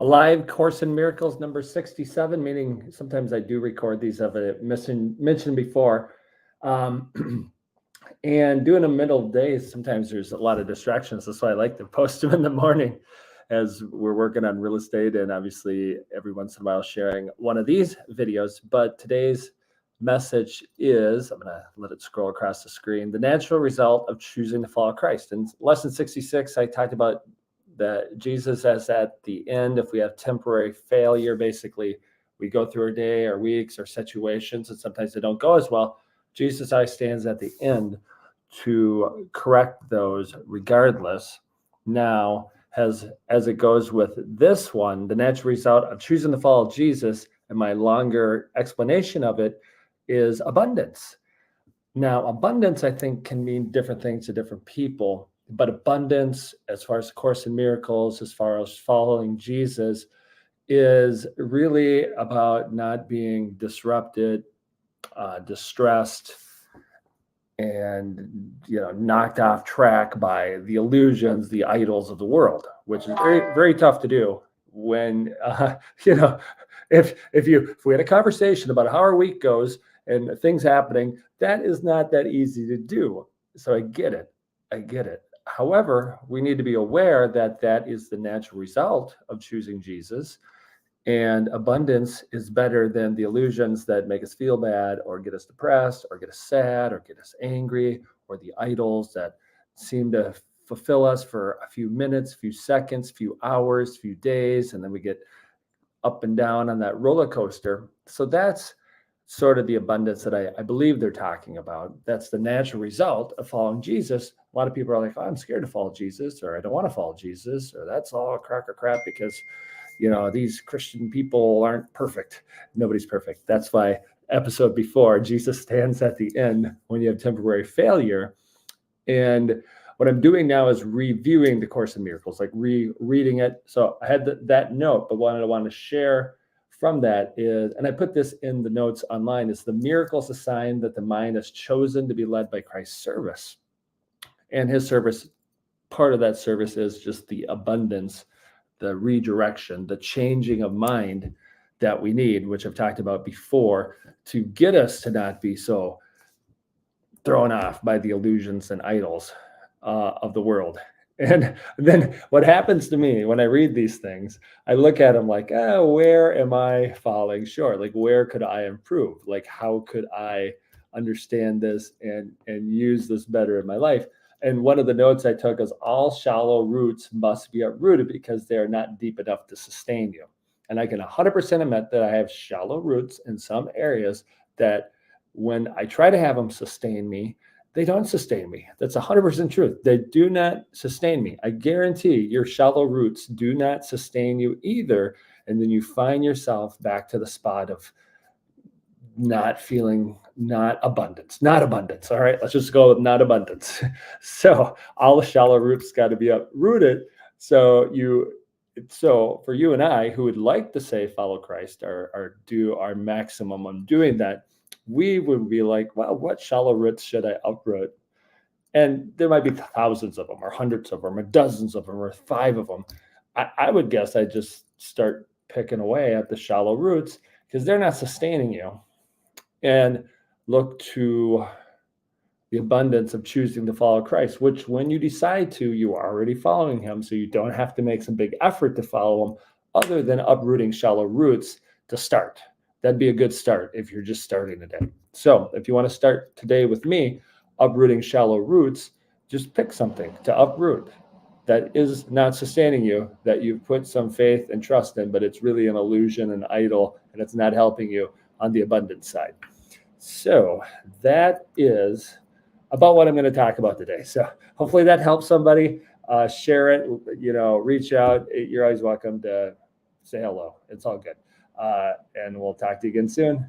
Live Course in Miracles number 67, meaning sometimes I do record these, I've mentioned before. And doing them middle of the day, sometimes there's a lot of distractions. That's why I like to post them in the morning as we're working on real estate, and obviously every once in a while sharing one of these videos. But today's message is, I'm going to let it scroll across the screen, the natural result of choosing to follow Christ. In lesson 66, I talked about that Jesus says at the end, if we have temporary failure, basically we go through our day or weeks or situations, and sometimes they don't go as well. Jesus stands at the end to correct those regardless. Now, as it goes with this one, the natural result of choosing to follow Jesus, and my longer explanation of it is abundance. Now, abundance, I think, can mean different things to different people, but abundance, as far as Course in Miracles, as far as following Jesus, is really about not being disrupted, distressed, and knocked off track by the illusions, the idols of the world, which is very, very tough to do when if we had a conversation about how our week goes and things happening, that is not that easy to do. So I get it. However, we need to be aware that that is the natural result of choosing Jesus. And abundance is better than the illusions that make us feel bad or get us depressed or get us sad or get us angry, or the idols that seem to fulfill us for a few minutes, few seconds, few hours, few days, and then we get up and down on that roller coaster. So that's sort of the abundance that I believe they're talking about. That's the natural result of following Jesus. A lot of people are like, oh, I'm scared to follow Jesus, or I don't want to follow Jesus, or that's all a crock of crap because these Christian people aren't perfect. Nobody's perfect. That's why episode before, Jesus stands at the end when you have temporary failure. And what I'm doing now is reviewing the Course in Miracles, like rereading it. So I had that note, but what I want to share from that is, and I put this in the notes online, is the miracles a sign that the mind has chosen to be led by Christ's service. And his service, part of that service is just the abundance, the redirection, the changing of mind that we need, which I've talked about before, to get us to not be so thrown off by the illusions and idols of the world. And then what happens to me when I read these things, I look at them like, where am I falling short? Like, where could I improve? Like, how could I understand this and use this better in my life? And one of the notes I took is all shallow roots must be uprooted because they are not deep enough to sustain you. And I can 100% admit that I have shallow roots in some areas that when I try to have them sustain me, they don't sustain me. That's 100% truth. They do not sustain me. I guarantee your shallow roots do not sustain you either. And then you find yourself back to the spot of not abundance. All right, let's just go with not abundance. So all the shallow roots got to be uprooted. So for you and I, who would like to say follow Christ or do our maximum on doing that, we would be like, well, what shallow roots should I uproot? And there might be thousands of them, or hundreds of them, or dozens of them, or 5 of them. I would guess I just start picking away at the shallow roots because they're not sustaining you. And look to the abundance of choosing to follow Christ, which when you decide to, you are already following him. So you don't have to make some big effort to follow him other than uprooting shallow roots to start. That'd be a good start if you're just starting today. So if you want to start today with me, uprooting shallow roots, just pick something to uproot that is not sustaining you, that you've put some faith and trust in, but it's really an illusion, an idol, and it's not helping you on the abundance side. So that is about what I'm going to talk about today. So hopefully that helps somebody. Share it, reach out. You're always welcome to say hello. It's all good. And we'll talk to you again soon.